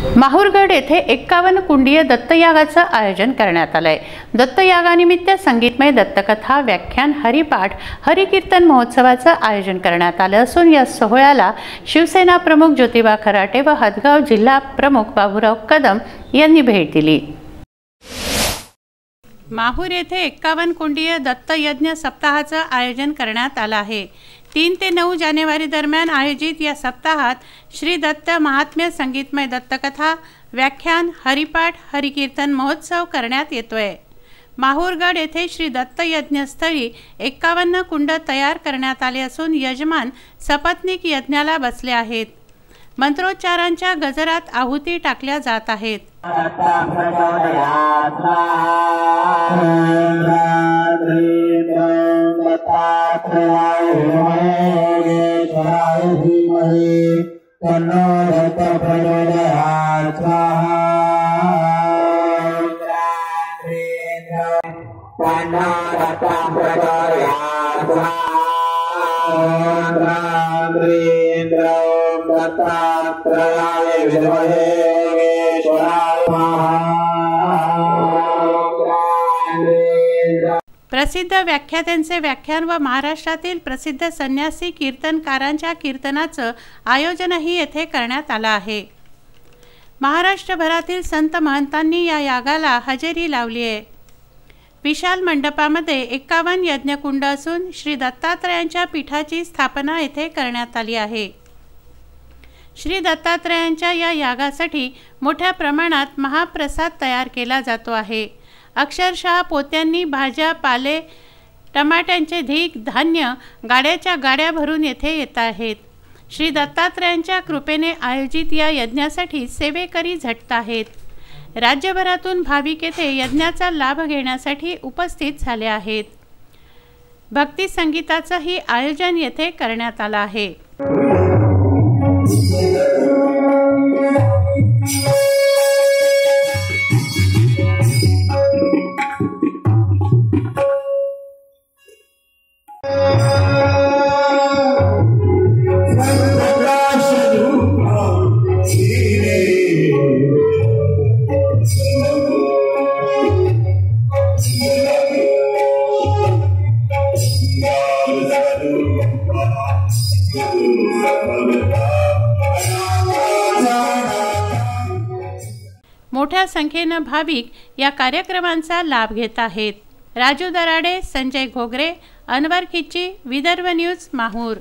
माहूरगड येथे 51 कुंडीय दत्तयागाचं आयोजन करण्यात आलंय। दत्तयागानिमित्त संगीतमय दत्तकथा, व्याख्यान, हरिपाठ, हरिकीर्तन महोत्सवाचं आयोजन करण्यात आलं असून या सोहळ्याला शिवसेना प्रमुख ज्योतिबा खराटे व हदगाव जिल्हा प्रमुख बाबूराव कदम यांनी भेट दिली। माहूर येथे 51 कुंडीय दत्तयज्ञ सप्ताहाचं आयोजन करण्यात आलं आहे। 3 ते 9 जानेवारी दरम्यान आयोजित या सप्ताहात श्री दत्त महात्म्य, संगीतमय दत्तकथा, व्याख्यान, हरिपाठ, हरिकीर्तन महोत्सव करण्यात येतोय। माहूरगड येथे श्री दत्त यज्ञस्थळी 51 कुंड तयार करण्यात आले असून यजमान सपत्नीक यज्ञाला बसले आहेत। मंत्रोच्चारांच्या गजरात आहुती टाकल्या जात आहेत। प्रसिद्ध व्याख्यात्यांचे व्याख्यान व महाराष्ट्रातील प्रसिद्ध संन्यासी कीर्तनकारांच्या कीर्तनाचं आयोजनही येथे करण्यात आलं आहे। महाराष्ट्रभरातील संत महंतांनी या यागाला हजेरी लावली आहे। विशाल मंडपामध्ये 51 यज्ञकुंड असून श्री दत्तात्रयांच्या पीठाची स्थापना येथे करण्यात आली आहे। श्री दत्तात्रयांच्या या यागासाठी मोठ्या प्रमाणात महाप्रसाद तयार केला जातो आहे। अक्षरशः पोत्यांनी भाज्या, पाले, टमाट्यांचे ढीग, धान्य गाड्याच्या गाड्या भरून येथे येत आहेत। श्री दत्तात्रयांच्या कृपेने आयोजित या यज्ञासाठी सेवेकरी झटत आहेत। राज्यभरातून भाविक येथे यज्ञाचा लाभ घेण्यासाठी उपस्थित झाले आहेत। भक्ती संगीताचंही आयोजन येथे करण्यात आलं आहे। मोठ्या संख्येने भाविक या कार्यक्रमांचा लाभ घेत आहेत। राजू दराडे, संजय घोगरे, अनवर खिच्ची, विदर्भ न्यूज, माहूर।